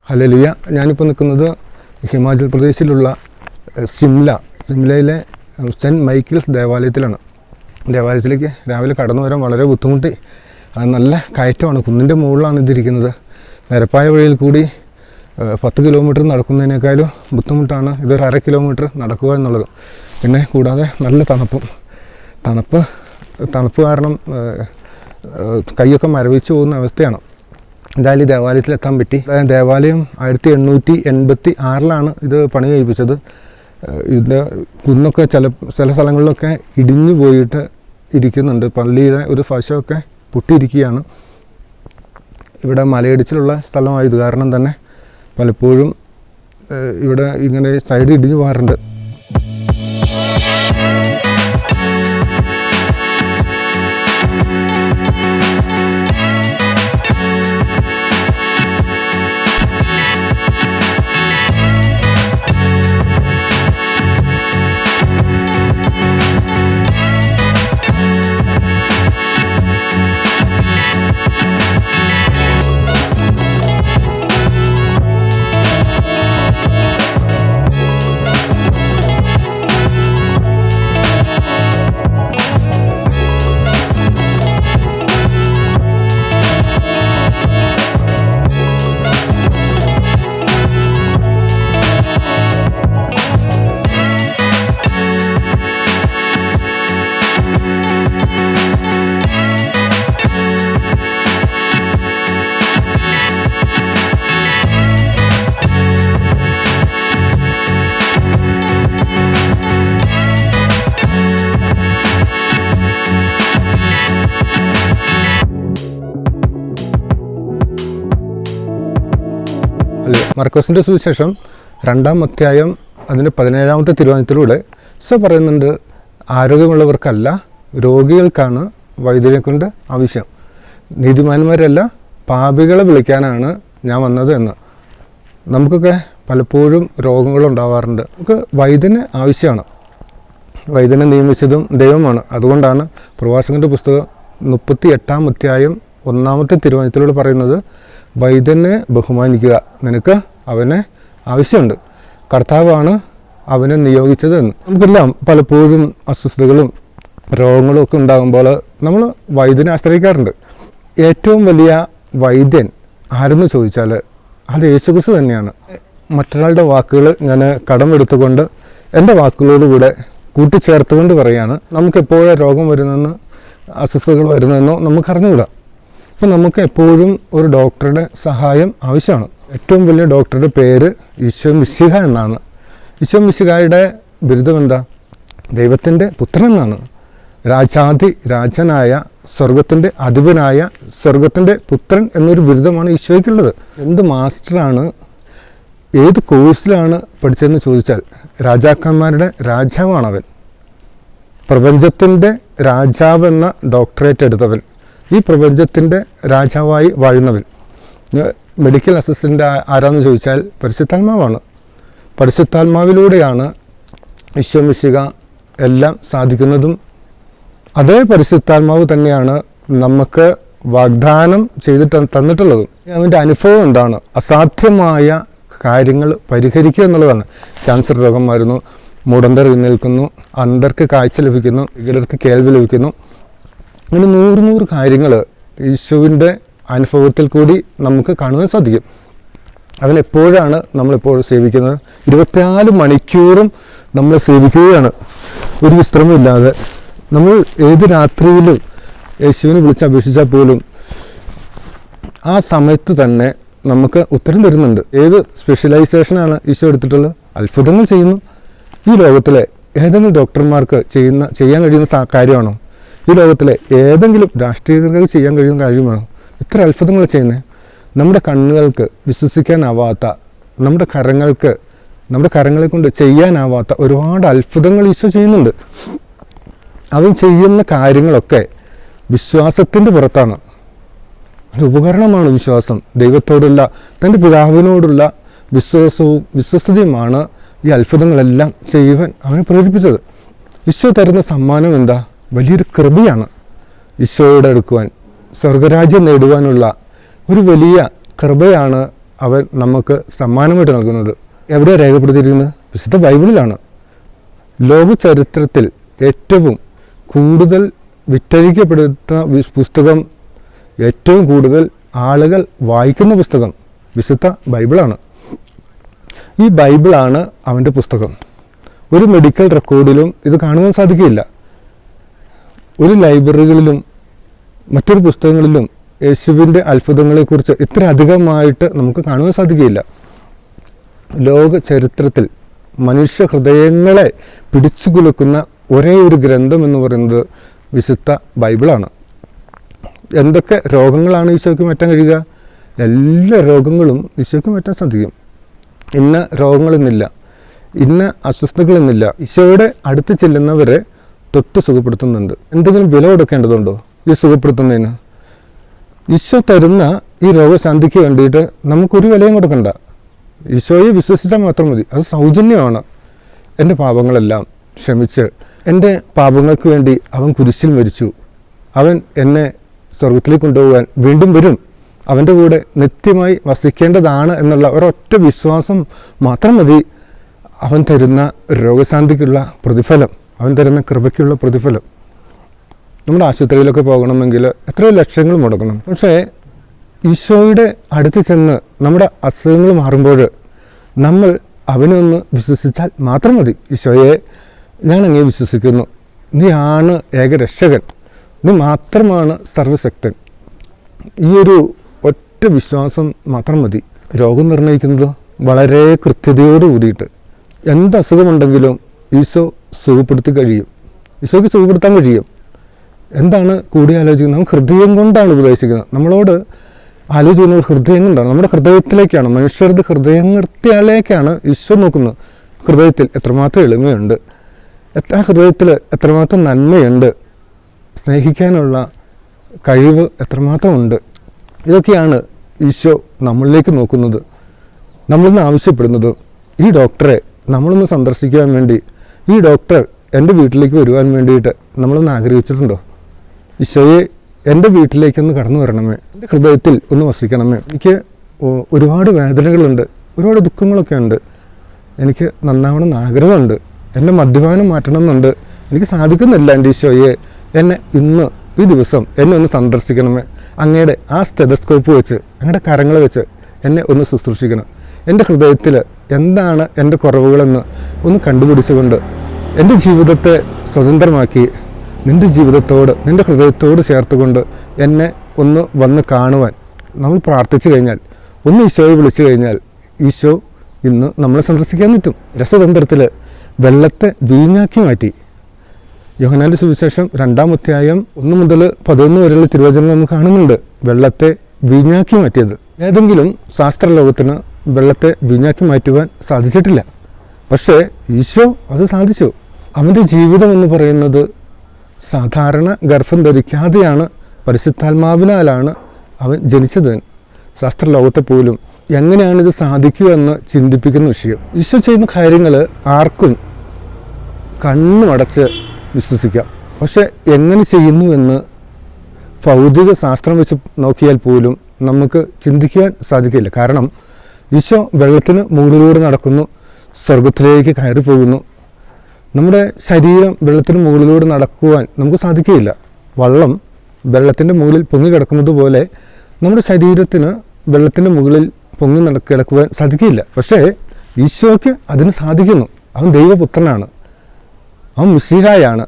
Hallelujah. ഞാനിപ്പോൾ നിൽക്കുന്നത് Himachal പ്രദേശിലുള്ള സിംലയിലെ cent Michael's ദേവാലയത്തിലാണ്. ദേവാലയത്തിലേക്ക് രാവിലെ കടന്നു വരാൻ വളരെ ബുദ്ധിമുട്ടി. നല്ല കയറ്റമാണ്, കുന്നിൻ്റെ മുകളിലാണ് ഇതിരിക്കുന്നത്. നിരപ്പായ വഴിയിൽ കൂടി 10 കിലോമീറ്റർ നടക്കുന്നതിനേക്കാളും ബുദ്ധിമുട്ടാണ് ഇതൊരു 1/2 കിലോമീറ്റർ നടക്കുക എന്നുള്ളത്. പിന്നെ കൂടാതെ നല്ല തണുപ്പ് കാരണം കൈയൊക്കെ മരവിച്ച് പോകുന്ന അവസ്ഥയാണ്. എന്തായാലും ഈ ദേവാലയത്തിലെത്താൻ പറ്റി. ദേവാലയം 1886 ഇത് പണി കഴിപ്പിച്ചത്. ഇതിൻ്റെ കുന്നൊക്കെ ചില സ്ഥലങ്ങളിലൊക്കെ ഇടിഞ്ഞു പോയിട്ട് ഇരിക്കുന്നുണ്ട്. പള്ളിയുടെ ഒരു വശമൊക്കെ പൊട്ടിയിരിക്കുകയാണ്. ഇവിടെ മലയിടിച്ചിലുള്ള സ്ഥലമായത് കാരണം തന്നെ പലപ്പോഴും ഇവിടെ ഇങ്ങനെ സൈഡ് ഇടിഞ്ഞു പോകാറുണ്ട്. മർക്കോസിൻ്റെ സുവിശേഷം 2-ാം അധ്യായം അതിൻ്റെ 17-ാമത്തെ തിരുവചനത്തിലൂടെ പറയുന്നുണ്ട്, ആരോഗ്യമുള്ളവർക്കല്ല രോഗികൾക്കാണ് വൈദ്യരെ കൊണ്ട് ആവശ്യം. നീതിമാന്മാരല്ല പാപികളെ വിളിക്കാനാണ് ഞാൻ വന്നത് എന്ന്. നമുക്കൊക്കെ പലപ്പോഴും രോഗങ്ങളുണ്ടാവാറുണ്ട്. നമുക്ക് വൈദ്യന് ആവശ്യമാണ്. വൈദ്യനെ നിയമിച്ചതും ദൈവമാണ്. അതുകൊണ്ടാണ് പ്രഭാഷകൻ്റെ പുസ്തകം 38-ാം അധ്യായം 1-ാമത്തെ തിരുവചനത്തിലൂടെ പറയുന്നത്, വൈദ്യനെ ബഹുമാനിക്കുക, നിനക്ക് അവനെ ആവശ്യമുണ്ട്, കർത്താവാണ് അവനെ നിയോഗിച്ചത് എന്ന്. നമുക്കെല്ലാം പലപ്പോഴും അസ്വസ്ഥതകളും രോഗങ്ങളും ഒക്കെ ഉണ്ടാകുമ്പോൾ നമ്മൾ വൈദ്യനെ ആശ്രയിക്കാറുണ്ട്. ഏറ്റവും വലിയ വൈദ്യൻ ആരെന്ന് ചോദിച്ചാൽ അത് യേശുക്രിസ്തു തന്നെയാണ്. മറ്റൊരാളുടെ വാക്കുകൾ ഞാൻ കടമെടുത്തുകൊണ്ട് എൻ്റെ വാക്കുകളോടുകൂടെ കൂട്ടിച്ചേർത്തുകൊണ്ട് പറയുകയാണ്, നമുക്കെപ്പോഴും രോഗം വരുന്നതെന്ന് അസ്വസ്ഥതകൾ വരുന്നതെന്നോ നമുക്കറിഞ്ഞുകൂടാ. അപ്പോൾ നമുക്ക് എപ്പോഴും ഒരു ഡോക്ടറുടെ സഹായം ആവശ്യമാണ്. ഏറ്റവും വലിയ ഡോക്ടറുടെ പേര് ഈശോ മിശിഹ എന്നാണ്. ഈശോ മിശിഹായുടെ ബിരുദം എന്താ? ദൈവത്തിൻ്റെ പുത്രൻ എന്നാണ്. രാജനായ സ്വർഗത്തിൻ്റെ അധിപനായ സ്വർഗത്തിൻ്റെ പുത്രൻ എന്നൊരു ബിരുദമാണ് ഈശോയ്ക്കുള്ളത്. എന്ത് മാസ്റ്ററാണ്, ഏത് കോഴ്സിലാണ് പഠിച്ചതെന്ന് ചോദിച്ചാൽ രാജാക്കന്മാരുടെ രാജാവാണവൻ. പ്രപഞ്ചത്തിൻ്റെ രാജാവെന്ന ഡോക്ടറേറ്റ് എടുത്തവൻ, ഈ പ്രപഞ്ചത്തിൻ്റെ രാജാവായി വാഴുന്നവൻ. മെഡിക്കൽ അസിസ്റ്റൻ്റ് ആരാന്ന് ചോദിച്ചാൽ പരിശുദ്ധാത്മാവാണ്. പരിശുദ്ധാത്മാവിലൂടെയാണ് ഈശോ മിശിഹ എല്ലാം സാധിക്കുന്നതും. അതേ പരിശുദ്ധാത്മാവ് തന്നെയാണ് നമുക്ക് വാഗ്ദാനം ചെയ്തിട്ട് തന്നിട്ടുള്ളതും. അവൻ്റെ അനുഭവം എന്താണ്? അസാധ്യമായ കാര്യങ്ങൾ പരിഹരിക്കുക എന്നുള്ളതാണ്. ക്യാൻസർ രോഗം വരുന്നു, മുടന്തർ നിൽക്കുന്നു, അന്ധർക്ക് കാഴ്ച ലഭിക്കുന്നു, വികലർക്ക് കേൾവി ലഭിക്കുന്നു. അങ്ങനെ 100 കാര്യങ്ങൾ യേശുവിൻ്റെ അനുഭവത്തിൽ കൂടി നമുക്ക് കാണുവാൻ സാധിക്കും. അവനെപ്പോഴാണ് നമ്മളെപ്പോഴും സേവിക്കുന്നത്? 24 മണിക്കൂറും നമ്മൾ സേവിക്കുകയാണ്, ഒരു വിശ്രമമില്ലാതെ. നമ്മൾ ഏത് രാത്രിയിലും യേശുവിനെ വിളിച്ചപേക്ഷിച്ചാൽ പോലും ആ സമയത്ത് തന്നെ നമുക്ക് ഉത്തരം തരുന്നുണ്ട്. ഏത് സ്പെഷ്യലൈസേഷനാണ് ഈശോ എടുത്തിട്ടുള്ളത്? അത്ഭുതങ്ങൾ ചെയ്യുന്നു. ഈ ലോകത്തിലെ ഏതെങ്കിലും ഡോക്ടർമാർക്ക് ചെയ്യാൻ കഴിയുന്ന കാര്യമാണോ? ഈ ലോകത്തിലെ ഏതെങ്കിലും രാഷ്ട്രീയക്കാർക്ക് ചെയ്യാൻ കഴിയുന്ന കാര്യമാണോ? ഇത്ര അത്ഭുതങ്ങൾ ചെയ്യുന്നത്? നമ്മുടെ കണ്ണുകൾക്ക് വിശ്വസിക്കാനാവാത്ത, നമ്മുടെ കരങ്ങളെ കൊണ്ട് ചെയ്യാനാവാത്ത ഒരുപാട് അത്ഭുതങ്ങൾ ഈശോ ചെയ്യുന്നുണ്ട്. അവൻ ചെയ്യുന്ന കാര്യങ്ങളൊക്കെ വിശ്വാസത്തിൻ്റെ പുറത്താണ്. ഒരു ഉപകരണമാണ് വിശ്വാസം. ദൈവത്തോടുള്ള, തൻ്റെ പിതാവിനോടുള്ള വിശ്വസ്തതയുമാണ് ഈ അത്ഭുതങ്ങളെല്ലാം ചെയ്യുവാൻ അവനെ പ്രേരിപ്പിച്ചത്. ഈശോ തരുന്ന സമ്മാനം എന്താ? വലിയൊരു കൃപയാണ്. ഈശോയോട് അടുക്കുവാൻ, സ്വർഗരാജ്യം നേടുവാനുള്ള ഒരു വലിയ കൃപയാണ് അവൻ നമുക്ക് സമ്മാനമായിട്ട് നൽകുന്നത്. എവിടെയാണ് രേഖപ്പെടുത്തിയിരിക്കുന്നത്? വിശുദ്ധ ബൈബിളിലാണ്. ലോക ചരിത്രത്തിൽ ഏറ്റവും കൂടുതൽ വിറ്റഴിക്കപ്പെടുന്ന പുസ്തകം, ഏറ്റവും കൂടുതൽ ആളുകൾ വായിക്കുന്ന പുസ്തകം വിശുദ്ധ ബൈബിളാണ്. ഈ ബൈബിളാണ് അവൻ്റെ പുസ്തകം. ഒരു മെഡിക്കൽ റെക്കോർഡിലും ഇത് കാണുവാൻ സാധിക്കില്ല. ഒരു ലൈബ്രറികളിലും മറ്റൊരു പുസ്തകങ്ങളിലും യേശുവിൻ്റെ അത്ഭുതങ്ങളെക്കുറിച്ച് ഇത്ര അധികമായിട്ട് നമുക്ക് കാണുവാൻ സാധിക്കില്ല. ലോക ചരിത്രത്തിൽ മനുഷ്യ ഹൃദയങ്ങളെ പിടിച്ചു കുലുക്കുന്ന ഒരേ ഒരു ഗ്രന്ഥം എന്ന് പറയുന്നത് വിശുദ്ധ ബൈബിളാണ്. എന്തൊക്കെ രോഗങ്ങളാണ് ഈശോയ്ക്ക് മാറ്റാൻ കഴിയുക? എല്ലാ രോഗങ്ങളും ഈശോയ്ക്ക് മാറ്റാൻ സാധിക്കും. ഇന്ന രോഗങ്ങളെന്നില്ല, ഇന്ന അസ്വസ്ഥതകളെന്നില്ല. ഈശോയുടെ അടുത്ത് ചെല്ലുന്നവരെ തൊട്ട് സുഖപ്പെടുത്തുന്നുണ്ട്. എന്തെങ്കിലും വില കൊടുക്കേണ്ടതുണ്ടോ ഈ സുഖപ്പെടുത്തുന്നതിന്? ഈശോ തരുന്ന ഈ രോഗശാന്തിക്ക് വേണ്ടിയിട്ട് നമുക്കൊരു വിലയും കൊടുക്കണ്ട. ഈശോയെ വിശ്വസിച്ചാൽ മാത്രം മതി. അത് സൗജന്യമാണ്. എൻ്റെ പാപങ്ങളെല്ലാം ക്ഷമിച്ച് എൻ്റെ പാപങ്ങൾക്ക് വേണ്ടി അവൻ കുരിശിൽ മരിച്ചു. അവൻ എന്നെ സ്വർഗത്തിലേക്ക് കൊണ്ടുപോകാൻ വീണ്ടും വരും. അവൻ്റെ കൂടെ നിത്യമായി വസിക്കേണ്ടതാണ് എന്നുള്ള ഒരൊറ്റ വിശ്വാസം മാത്രം മതി അവൻ തരുന്ന രോഗശാന്തിക്കുള്ള പ്രതിഫലം, അവൻ തരുന്ന കൃപയ്ക്കുള്ള പ്രതിഫലം. നമ്മുടെ ആശുപത്രിയിലൊക്കെ പോകണമെങ്കിൽ എത്രയോ ലക്ഷങ്ങൾ മുടക്കണം. പക്ഷേ ഈശോയുടെ അടുത്ത് ചെന്ന് നമ്മുടെ അസുഖങ്ങൾ മാറുമ്പോൾ നമ്മൾ അവനെ ഒന്ന് വിശ്വസിച്ചാൽ മാത്രം മതി. ഈശോയെ, ഞാൻ അങ്ങേ വിശ്വസിക്കുന്നു, നീ ആണ് ഏകരക്ഷകൻ, നീ മാത്രമാണ് സർവശക്തൻ. ഈ ഒരു ഒറ്റ വിശ്വാസം മാത്രം മതി. രോഗം നിർണ്ണയിക്കുന്നത് വളരെ കൃത്യതയോട് കൂടിയിട്ട്. എന്ത് അസുഖമുണ്ടെങ്കിലും ഈശോ സുഖപ്പെടുത്തി കഴിയും. ഈശോയ്ക്ക് സുഖപ്പെടുത്താൻ കഴിയും. എന്താണ് കൂടിയാലോചിക്കുന്നത്? നാം ഹൃദയം കൊണ്ടാണ് ഉപദേശിക്കുന്നത്. നമ്മളോട് ആലോചിക്കുന്നത് ഹൃദയം കൊണ്ടാണ്, നമ്മുടെ ഹൃദയത്തിലേക്കാണ്. മനുഷ്യരുടെ ഹൃദയത്തിലേക്കാണ് ഈശോ നോക്കുന്നത്. ഹൃദയത്തിൽ എത്രമാത്രം എളിമയുണ്ട്, ഹൃദയത്തിൽ എത്രമാത്രം നന്മയുണ്ട്, സ്നേഹിക്കാനുള്ള കഴിവ് എത്രമാത്രം ഉണ്ട്. ഇതൊക്കെയാണ് ഈശോ നമ്മളിലേക്ക് നോക്കുന്നത്, നമ്മളിന്ന് ആവശ്യപ്പെടുന്നത്. ഈ ഡോക്ടറെ നമ്മളൊന്ന് സന്ദർശിക്കാൻ വേണ്ടി, ഈ ഡോക്ടർ എൻ്റെ വീട്ടിലേക്ക് വരുവാൻ വേണ്ടിയിട്ട് നമ്മളൊന്ന് ആഗ്രഹിച്ചിട്ടുണ്ടോ? ഈശോയെ, എൻ്റെ വീട്ടിലേക്കൊന്ന് കടന്നു വരണമേ, എൻ്റെ ഹൃദയത്തിൽ ഒന്ന് വസിക്കണമേ. എനിക്ക് ഒരുപാട് വേദനകളുണ്ട്, ഒരുപാട് ദുഃഖങ്ങളൊക്കെ ഉണ്ട്, എനിക്ക് നന്നാവണമെന്ന് ആഗ്രഹമുണ്ട്, എൻ്റെ മദ്യപാനം മാറ്റണം എന്നുണ്ട്, എനിക്ക് സാധിക്കുന്നില്ല. എൻ്റെ ഈശോയെ, എന്നെ ഇന്ന് ഈ ദിവസം എന്നെ ഒന്ന് സന്ദർശിക്കണമേ. അങ്ങയുടെ ആ സ്റ്റെതസ്കോപ്പ് വെച്ച്, അങ്ങയുടെ കരങ്ങൾ വെച്ച് എന്നെ ഒന്ന് ശുശ്രൂഷിക്കണം. എൻ്റെ ഹൃദയത്തിൽ എന്താണ് എൻ്റെ കുറവുകളെന്ന് ഒന്ന് കണ്ടുപിടിച്ചുകൊണ്ട് എൻ്റെ ജീവിതത്തെ സ്വതന്ത്രമാക്കി നിൻ്റെ ജീവിതത്തോട്, നിൻ്റെ ഹൃദയത്തോട് ചേർത്തുകൊണ്ട് എന്നെ ഒന്ന് വന്ന് കാണുവാൻ നമ്മൾ പ്രാർത്ഥിച്ചു കഴിഞ്ഞാൽ, ഒന്ന് ഈശോയെ വിളിച്ചു കഴിഞ്ഞാൽ ഈശോ ഇന്ന് നമ്മളെ സന്ദർശിക്കാൻ പറ്റും. രസതന്ത്രത്തിൽ വെള്ളത്തെ വീഞ്ഞാക്കി മാറ്റി. യോഹന്നാൻ്റെ സുവിശേഷം 2-ാം അധ്യായം 1 മുതൽ 11 വരെയുള്ള തിരുവചനം നമുക്ക് കാണുന്നുണ്ട്. വെള്ളത്തെ വീഞ്ഞാക്കി മാറ്റിയത്. ഏതെങ്കിലും ശാസ്ത്രലോകത്തിന് വെള്ളത്തെ വീഞ്ഞാക്കി മാറ്റുവാൻ സാധിച്ചിട്ടില്ല. പക്ഷേ ഈശോ അത് സാധിച്ചു. അവൻ്റെ ജീവിതം എന്ന് പറയുന്നത് സാധാരണ ഗർഭം ധരിക്കാതെയാണ്, പരിശുദ്ധാത്മാവിനാലാണ് അവൻ ജനിച്ചത്. ശാസ്ത്രലോകത്തെ പോലും എങ്ങനെയാണിത് സാധിക്കുക എന്ന് ചിന്തിപ്പിക്കുന്ന വിഷയം. ഈശോ ചെയ്യുന്ന കാര്യങ്ങൾ ആർക്കും കണ്ണുമടച്ച് വിശ്വസിക്കാം. പക്ഷെ എങ്ങനെ ചെയ്യുന്നു എന്ന് ഭൗതിക ശാസ്ത്രം വെച്ച് നോക്കിയാൽ പോലും നമുക്ക് ചിന്തിക്കുവാൻ സാധിക്കില്ല. കാരണം ഈശോ വെള്ളത്തിന് മുകളിലൂടെ നടക്കുന്നു, സ്വർഗത്തിലേക്ക് കയറി പോകുന്നു. നമ്മുടെ ശരീരം വെള്ളത്തിന് മുകളിലൂടെ നടക്കുവാൻ നമുക്ക് സാധിക്കുകയില്ല. വള്ളം വെള്ളത്തിൻ്റെ മുകളിൽ പൊങ്ങി കിടക്കുന്നത് പോലെ നമ്മുടെ ശരീരത്തിന് വെള്ളത്തിൻ്റെ മുകളിൽ പൊങ്ങി കിടക്കുവാൻ സാധിക്കില്ല. പക്ഷേ ഈശോയ്ക്ക് അതിന് സാധിക്കുന്നു. അവൻ ദൈവപുത്രനാണ്, അവൻ മിശിഹായാണ്.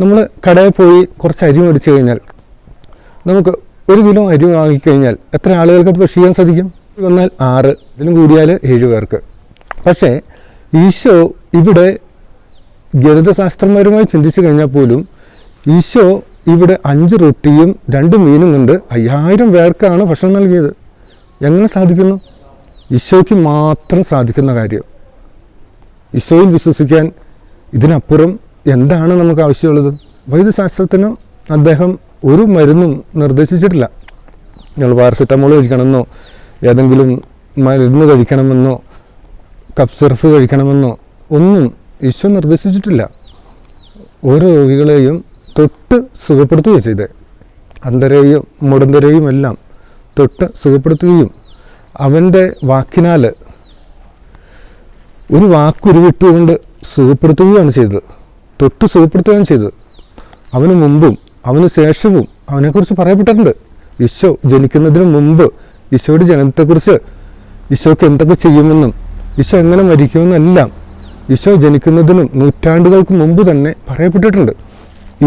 നമ്മൾ കടയിൽ പോയി കുറച്ച് അരി മേടിച്ചു കഴിഞ്ഞാൽ, നമുക്ക് 1 കിലോ അരി വാങ്ങിക്കഴിഞ്ഞാൽ എത്ര ആളുകൾക്ക് അത് ഭക്ഷിക്കാൻ സാധിക്കും? വന്നാൽ 6, ഇതിലും കൂടിയാൽ 7 പേർക്ക്. പക്ഷേ ഈശോ ഇവിടെ ഗണിതശാസ്ത്രപരമായി ചിന്തിച്ചു കഴിഞ്ഞാൽ പോലും ഈശോ ഇവിടെ 5 റൊട്ടിയും 2 മീനും കൊണ്ട് 5000 പേർക്കാണ് ഭക്ഷണം നൽകിയത്. എങ്ങനെ സാധിക്കുന്നു? ഈശോയ്ക്ക് മാത്രം സാധിക്കുന്ന കാര്യം. ഈശോയിൽ വിശ്വസിക്കാൻ ഇതിനപ്പുറം എന്താണ് നമുക്ക് ആവശ്യമുള്ളത്? വൈദ്യശാസ്ത്രത്തിന് അദ്ദേഹം ഒരു മരുന്നും നിർദ്ദേശിച്ചിട്ടില്ല. നിങ്ങൾ പാരസെറ്റമോൾ കഴിക്കണമെന്നോ, ഏതെങ്കിലും മരുന്ന് കഴിക്കണമെന്നോ, കഫ് സിറപ്പ് കഴിക്കണമെന്നോ ഒന്നും ഈശോ നിർദ്ദേശിച്ചിട്ടില്ല. ഓരോ രോഗികളെയും തൊട്ട് സുഖപ്പെടുത്തുകയും ചെയ്തേ. അന്ധരെയും മുടന്തരെയും എല്ലാം തൊട്ട് സുഖപ്പെടുത്തുകയും അവൻ്റെ വാക്കിനാൽ ഒരു വാക്കുരുവിട്ടുകൊണ്ട് സുഖപ്പെടുത്തുകയാണ് ചെയ്തത്, തൊട്ട് സുഖപ്പെടുത്തുകയാണ് ചെയ്തത്. അവന് മുമ്പും അവന് ശേഷവും അവനെക്കുറിച്ച് പറയപ്പെട്ടിട്ടുണ്ട്. ഈശോ ജനിക്കുന്നതിന് മുമ്പ് ഈശോയുടെ ജനനത്തെക്കുറിച്ച്, ഈശോയ്ക്ക് എന്തൊക്കെ ചെയ്യുമെന്നും ഈശോ എങ്ങനെ മരിക്കുമെന്നെല്ലാം ഈശോ ജനിക്കുന്നതിനും നൂറ്റാണ്ടുകൾക്ക് മുമ്പ് തന്നെ പറയപ്പെട്ടിട്ടുണ്ട്.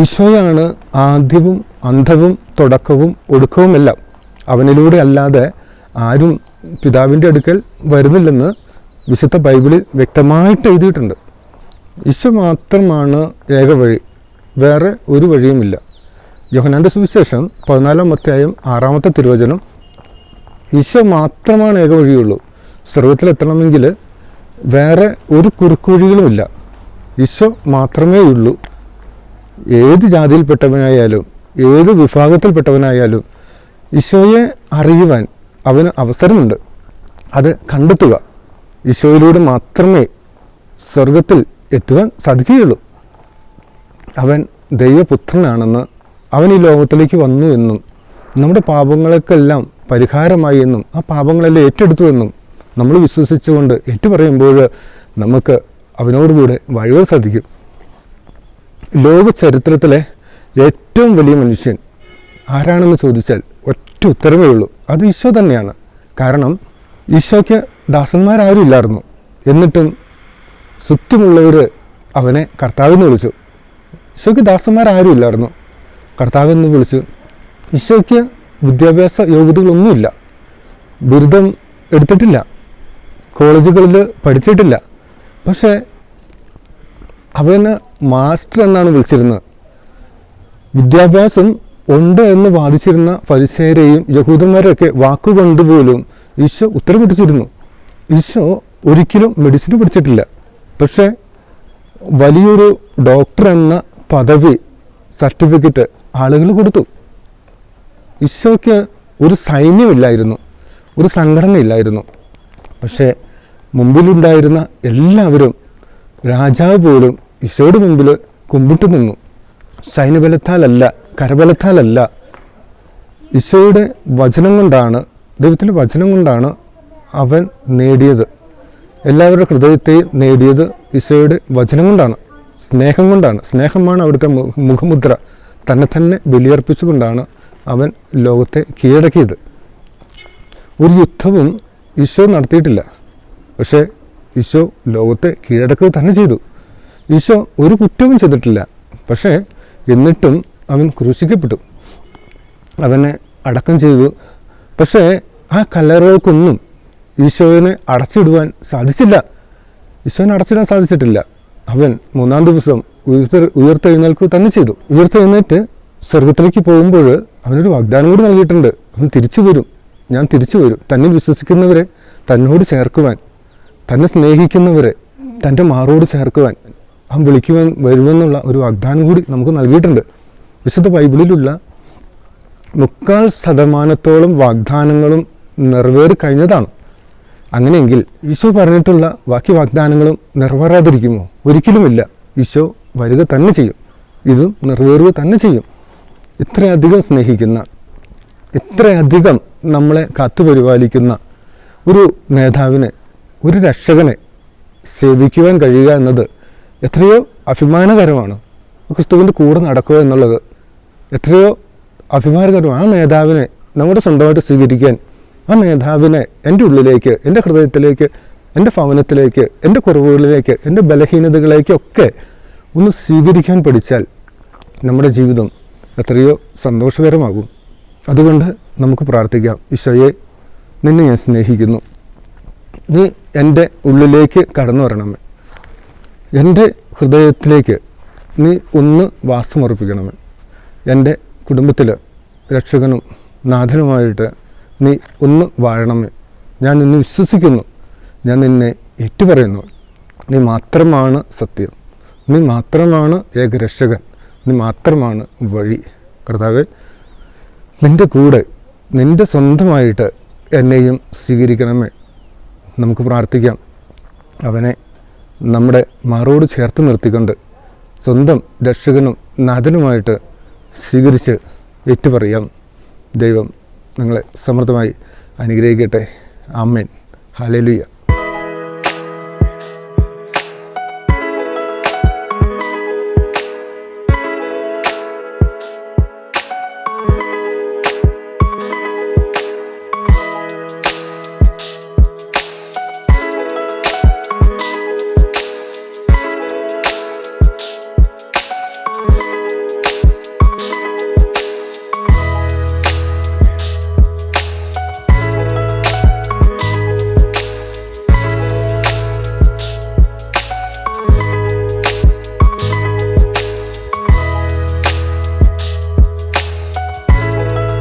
ഈശോയാണ് ആദ്യവും അന്തവും തുടക്കവും ഒടുക്കവുമെല്ലാം. അവനിലൂടെ അല്ലാതെ ആരും പിതാവിൻ്റെ അടുക്കൽ വരുന്നില്ലെന്ന് വിശുദ്ധ ബൈബിളിൽ വ്യക്തമായിട്ട് എഴുതിയിട്ടുണ്ട്. ഈശോ മാത്രമാണ് ഏക വഴി, വേറെ ഒരു വഴിയുമില്ല. യോഹന്നാന്റെ സുവിശേഷം 14-ാം അധ്യായം 6-ാമത്തെ തിരുവചനം, ഈശോ മാത്രമാണ് ഏക വഴിയുള്ളൂ. സ്വർഗത്തിലെത്തണമെങ്കിൽ വേറെ ഒരു കുറുക്കുവഴികളുമില്ല, ഈശോ മാത്രമേ ഉള്ളൂ. ഏത് ജാതിയിൽപ്പെട്ടവനായാലും ഏത് വിഭാഗത്തിൽപ്പെട്ടവനായാലും ഈശോയെ അറിയുവാൻ അവന് അവസരമുണ്ട്. അത് കണ്ടെത്തുക. ഈശോയിലൂടെ മാത്രമേ സ്വർഗത്തിൽ എത്തുവാൻ സാധിക്കുകയുള്ളൂ. അവൻ ദൈവപുത്രനാണെന്ന്, അവൻ ഈ ലോകത്തിലേക്ക് വന്നു എന്നും നമ്മുടെ പാപങ്ങൾക്കെല്ലാം പരിഹാരമായി എന്നും ആ പാപങ്ങളെല്ലാം ഏറ്റെടുത്തു എന്നും നമ്മൾ വിശ്വസിച്ചുകൊണ്ട് ഏറ്റുപറയുമ്പോൾ നമുക്ക് അവനോടുകൂടെ വഴിയാൻ സാധിക്കും. ലോക ചരിത്രത്തിലെ ഏറ്റവും വലിയ മനുഷ്യൻ ആരാണെന്ന് ചോദിച്ചാൽ ഒറ്റ ഉത്തരവേ ഉള്ളൂ, അത് ഈശോ തന്നെയാണ്. കാരണം ഈശോയ്ക്ക് ദാസന്മാരാരും ഇല്ലായിരുന്നു. എന്നിട്ടും ചുറ്റുമുള്ളവർ അവനെ കർത്താവെന്ന് വിളിച്ചു. ഈശോയ്ക്ക് ദാസന്മാരാരും ഇല്ലായിരുന്നു, കർത്താവെന്ന് വിളിച്ചു. ഈശോയ്ക്ക് വിദ്യാഭ്യാസ യോഗ്യതകളൊന്നുമില്ല, ബിരുദം എടുത്തിട്ടില്ല, കോളേജുകളിൽ പഠിച്ചിട്ടില്ല. പക്ഷേ അവന് മാസ്റ്റർ എന്നാണ് വിളിച്ചിരുന്നത്. വിദ്യാഭ്യാസം ഉണ്ട് എന്ന് വാദിച്ചിരുന്ന ഫരിസേയരെയും യഹൂദന്മാരെയൊക്കെ വാക്കുകൊണ്ടുപോലും ഈശോ ഉത്തരവിട്ടിച്ചിരുന്നു. ഈശോ ഒരിക്കലും മെഡിസിൻ പഠിച്ചിട്ടില്ല, പക്ഷേ വലിയൊരു ഡോക്ടർ എന്ന പദവി, സർട്ടിഫിക്കറ്റ് ആളുകൾ കൊടുത്തു. ഈശോയ്ക്ക് ഒരു സൈന്യമില്ലായിരുന്നു, ഒരു സംഘടനയില്ലായിരുന്നു. പക്ഷേ മുമ്പിലുണ്ടായിരുന്ന എല്ലാവരും, രാജാവ് പോലും ഈശോയുടെ മുമ്പിൽ കുമ്പിട്ട് നിന്നു. സൈന്യബലത്താലല്ല, കരബലത്താലല്ല, ഈശോയുടെ വചനം കൊണ്ടാണ്, ദൈവത്തിൻ്റെ വചനം കൊണ്ടാണ് അവൻ നേടിയത്. എല്ലാവരുടെ ഹൃദയത്തെ നേടിയത് ഈശോയുടെ വചനം കൊണ്ടാണ്, സ്നേഹം കൊണ്ടാണ്. സ്നേഹമാണ് അവിടുത്തെ മുഖമുദ്ര. തന്നെ ബലിയർപ്പിച്ചുകൊണ്ടാണ് അവൻ ലോകത്തെ കീഴടക്കിയത്. ഒരു യുദ്ധവും ഈശോ നടത്തിയിട്ടില്ല, പക്ഷേ ഈശോ ലോകത്തെ കീഴടക്കുക തന്നെ ചെയ്തു. ഈശോ ഒരു കുറ്റവും ചെയ്തിട്ടില്ല, പക്ഷേ എന്നിട്ടും അവൻ ക്രൂശിക്കപ്പെട്ടു, അവനെ അടക്കം ചെയ്തു. പക്ഷേ ആ കല്ലറകൾക്കൊന്നും ഈശോനെ അടച്ചിടുവാൻ സാധിച്ചില്ല. ഈശോനെ അടച്ചിടാൻ സാധിച്ചിട്ടില്ല. അവൻ 3-ാം ദിവസം ഉയർത്തെഴുന്നേൽക്കുക തന്നെ ചെയ്തു. ഉയർത്തെഴുന്നേറ്റ് സ്വർഗത്തിലേക്ക് പോകുമ്പോൾ അവനൊരു വാഗ്ദാനം കൂടി നൽകിയിട്ടുണ്ട്. അവൻ തിരിച്ചു വരും, ഞാൻ തിരിച്ചു വരും. തന്നിൽ വിശ്വസിക്കുന്നവരെ തന്നോട് ചേർക്കുവാൻ, തന്നെ സ്നേഹിക്കുന്നവരെ തൻ്റെ മാറോട് ചേർക്കുവാൻ അവൻ വിളിക്കുവാൻ വരുമെന്നുള്ള ഒരു വാഗ്ദാനം കൂടി നമുക്ക് നൽകിയിട്ടുണ്ട്. വിശുദ്ധ ബൈബിളിലുള്ള 3/4% വാഗ്ദാനങ്ങളും നിറവേറി കഴിഞ്ഞതാണ്. അങ്ങനെയെങ്കിൽ ഈശോ പറഞ്ഞിട്ടുള്ള ബാക്കി വാഗ്ദാനങ്ങളും നിറവേറാതിരിക്കുമോ? ഒരിക്കലുമില്ല. ഈശോ വരിക തന്നെ ചെയ്യും, ഇതും നിറവേറുക തന്നെ ചെയ്യും. ഇത്രയധികം സ്നേഹിക്കുന്ന, ഇത്രയധികം നമ്മളെ കാത്തുപരിപാലിക്കുന്ന ഒരു നേതാവിനെ, ഒരു രക്ഷകനെ സേവിക്കുവാൻ കഴിയുക എന്നത് എത്രയോ അഭിമാനകരമാണ്. ക്രിസ്തുവിൻ്റെ കൂടെ നടക്കുക എന്നുള്ളത് എത്രയോ അഭിമാനകരമാണ്. ആ നേതാവിനെ നമ്മുടെ സ്വന്തമായിട്ട് സ്വീകരിക്കാൻ, ആ നേതാവിനെ എൻ്റെ ഉള്ളിലേക്ക്, എൻ്റെ ഹൃദയത്തിലേക്ക്, എൻ്റെ ഭവനത്തിലേക്ക്, എൻ്റെ കുറവുകളിലേക്ക്, എൻ്റെ ബലഹീനതകളിലേക്കൊക്കെ ഒന്ന് സ്വീകരിക്കാൻ പഠിച്ചാൽ നമ്മുടെ ജീവിതം എത്രയോ സന്തോഷകരമാകും. അതുകൊണ്ട് നമുക്ക് പ്രാർത്ഥിക്കാം. ഈശോയെ, നിന്നെ ഞാൻ സ്നേഹിക്കുന്നു, നീ എൻ്റെ ഉള്ളിലേക്ക് കടന്നു വരണമേ, എൻ്റെ ഹൃദയത്തിലേക്ക് നീ ഒന്ന് വാസമുറപ്പിക്കണമേ, എൻ്റെ കുടുംബത്തിൽ രക്ഷകനും നാഥനുമായിട്ട് നീ ഒന്ന് വാഴണമേ. ഞാൻ നിന്നെ വിശ്വസിക്കുന്നു, ഞാൻ നിന്നെ ഏറ്റുപറയുന്നു. നീ മാത്രമാണ് സത്യം, നീ മാത്രമാണ് ഏകരക്ഷകൻ, നീ മാത്രമാണ് വഴി. കർത്താവേ, നിൻ്റെ കൂടെ, നിൻ്റെ സ്വന്തമായിട്ട് എന്നെയും സ്വീകരിക്കണമേ. നമുക്ക് പ്രാർത്ഥിക്കാം. അവനെ നമ്മുടെ മാറോട് ചേർത്ത് നിർത്തിക്കൊണ്ട് സ്വന്തം രക്ഷകനും നാഥനുമായിട്ട് സ്വീകരിച്ച് ഏറ്റുപറയാം. ദൈവം നിങ്ങളെ സമൃദ്ധമായി അനുഗ്രഹിക്കട്ടെ. ആമേൻ. ഹല്ലേലൂയ.